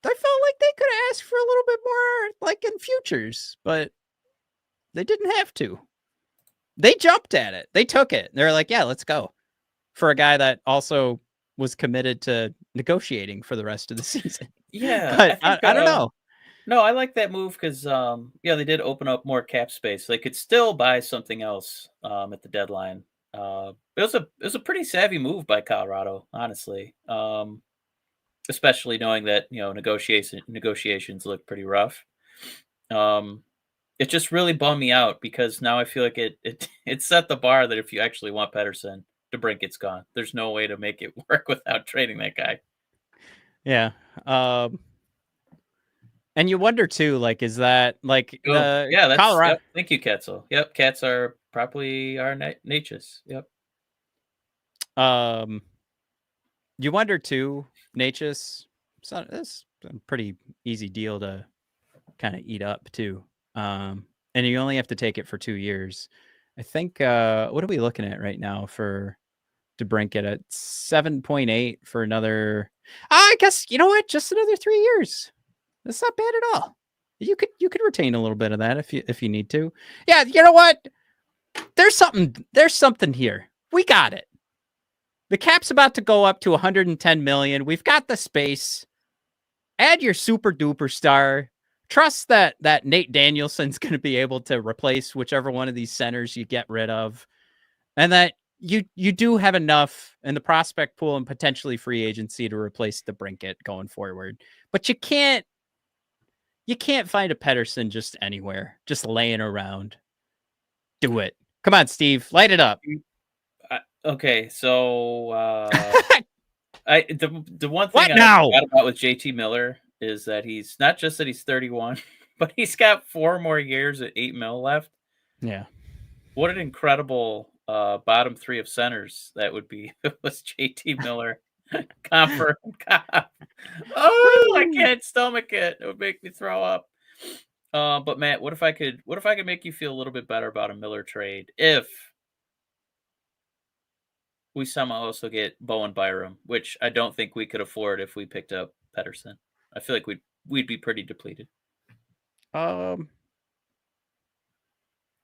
they could have asked for a little bit more like in futures, but they didn't have to. They jumped at it. They took it. They're like, yeah, let's go. For a guy that also was committed to negotiating for the rest of the season. Yeah. But I don't know. No, I like that move because, they did open up more cap space. They could still buy something else at the deadline. It was a pretty savvy move by Colorado, honestly. Especially knowing that negotiations look pretty rough. It just really bummed me out because now I feel like it set the bar that if you actually want Pettersson, DeBrincat's gone. There's no way to make it work without trading that guy. Yeah. And you wonder too, like, is that like that's Colorado? Yep, thank you, Ketzel. Yep, cats are probably our natures. Yep. You wonder too, Natchez. It's a pretty easy deal to kind of eat up too. And you only have to take it for 2 years. I think what are we looking at right now for DeBrincat at 7.8 for another? I guess you know what, just another 3 years. That's not bad at all. You could retain a little bit of that if you need to. Yeah, you know what? There's something here. We got it. The cap's about to go up to 110 million. We've got the space. Add your super duper star. Trust that Nate Danielson's going to be able to replace whichever one of these centers you get rid of, and that you do have enough in the prospect pool and potentially free agency to replace DeBrincat going forward. But you can't find a Pettersson just anywhere, just laying around. Do it. Come on, Steve, light it up. Okay, so the one thing I forgot about with JT Miller is that he's not just that he's 31, but he's got 4 more years at $8 million left. Yeah. What an incredible bottom 3 of centers that would be if it was JT Miller, Compher, and Cobb. Oh, I can't stomach it. It would make me throw up. But Matt, what if I could make you feel a little bit better about a Miller trade if we somehow also get Bowen Byram, which I don't think we could afford if we picked up Pettersson. I feel like we'd be pretty depleted. Would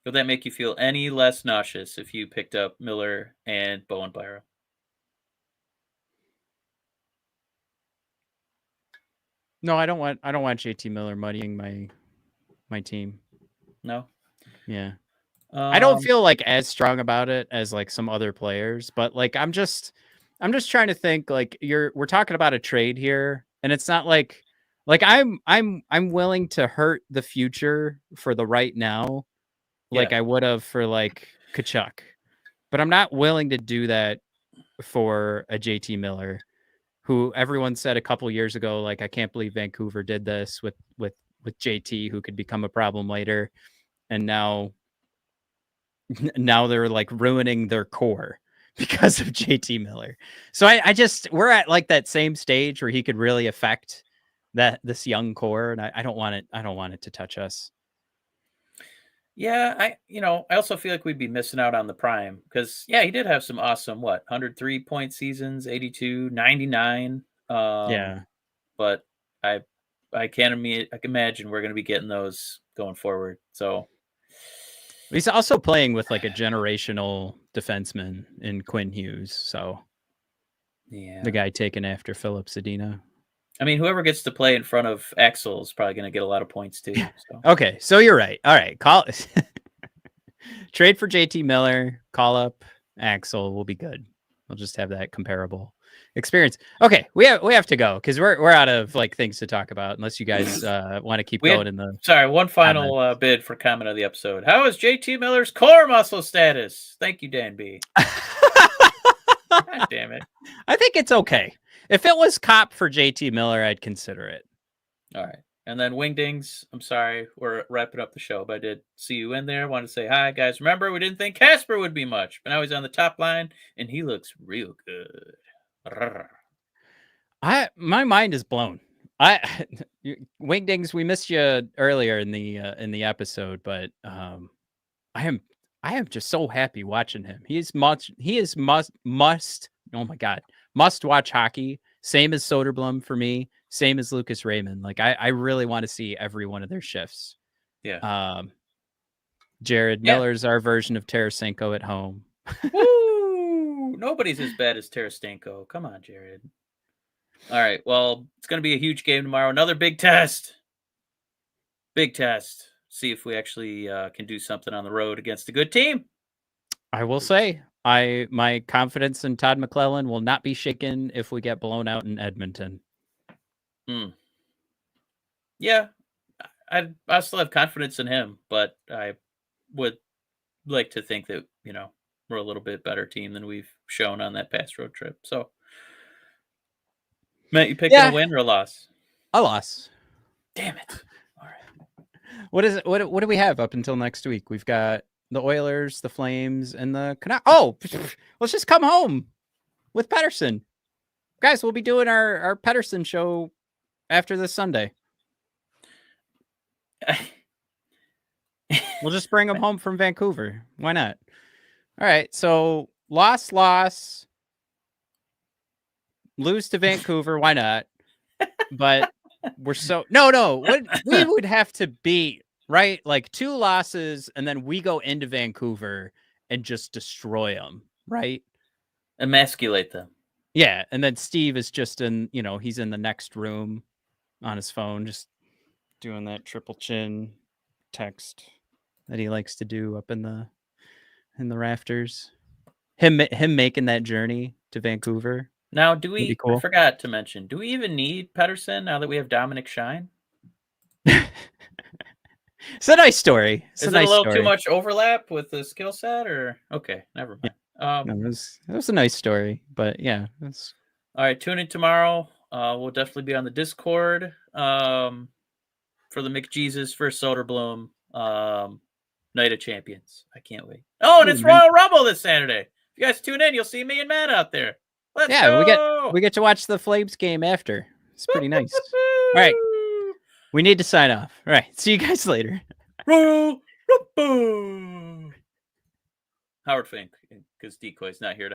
that make you feel any less nauseous if you picked up Miller and Bowen Byram? No, I don't want JT Miller muddying my team. No. Yeah. I don't feel like as strong about it as like some other players, but like I'm just trying to think like we're talking about a trade here, and it's not like I'm willing to hurt the future for the right now, like I would have for like Tkachuk, but I'm not willing to do that for a JT Miller, who everyone said a couple years ago, like I can't believe Vancouver did this with JT, who could become a problem later, and now they're like ruining their core because of JT Miller. So we're at like that same stage where he could really affect this young core, and I don't want it to touch us. Yeah, I also feel like we'd be missing out on the prime because he did have some awesome 103 point seasons, 82, 99. Yeah, but I can't imagine we're going to be getting those going forward. So he's also playing with like a generational defenseman in Quinn Hughes. So the guy taken after Philip Zadina. I mean, whoever gets to play in front of Axel is probably going to get a lot of points too. So. Okay, so you're right. All right, call trade for JT Miller, call up Axel. We'll be good. We'll just have that comparable experience. Okay, we have to go because we're out of like things to talk about. Unless you guys want to keep going in the. Sorry, one final bid for comment of the episode. How is JT Miller's core muscle status? Thank you, Dan B. God damn it! I think it's okay. If it was cop for JT Miller, I'd consider it. All right. And then Wingdings, I'm sorry, we're wrapping up the show, but I did see you in there. Wanted to say hi, guys. Remember, we didn't think Kasper would be much, but now he's on the top line, and he looks real good. My mind is blown. Wingdings, we missed you earlier in the episode, but I am just so happy watching him. Oh my god, must watch hockey. Same as Söderblom for me. Same as Lucas Raymond. Like I really want to see every one of their shifts. Yeah. Jared Miller's our version of Tarasenko at home. Woo! Nobody's as bad as Tarasenko. Come on, Jared. All right. Well, it's going to be a huge game tomorrow. Another big test. Big test. See if we actually can do something on the road against a good team. I will say, my confidence in Todd McClellan will not be shaken if we get blown out in Edmonton. Yeah, I still have confidence in him, but I would like to think that, we're a little bit better team than we've shown on that past road trip. So, Matt, you picking a win or a loss? A loss. Damn it. All right. What is it? What do we have up until next week? We've got the Oilers, the Flames, and the Canucks. Oh, let's just come home with Pettersson. Guys, we'll be doing our Pettersson show after this Sunday. We'll just bring him home from Vancouver. Why not? All right. So loss. Lose to Vancouver. Why not? But we're no. We would have to beat, right? Like 2 losses, and then we go into Vancouver and just destroy them, right? Emasculate them. Yeah. And then Steve is just he's in the next room on his phone, just doing that triple chin text that he likes to do up in the rafters. Him making that journey to Vancouver. Now, I forgot to mention, do we even need Pettersson now that we have Dominic Shine? It's a nice story. Is it a little too much overlap with the skill set, or okay, never mind. No, it was a nice story, but yeah. All right, tune in tomorrow. We'll definitely be on the Discord for the McJesus versus Söderblom Night of Champions. I can't wait. Oh, and it's Royal Rumble this Saturday. If you guys tune in, you'll see me and Matt out there. Let's go! we get to watch the Flames game after. It's pretty nice. All right. We need to sign off. All right. See you guys later. Royal Rumble! Howard Fink, because Decoy's not here to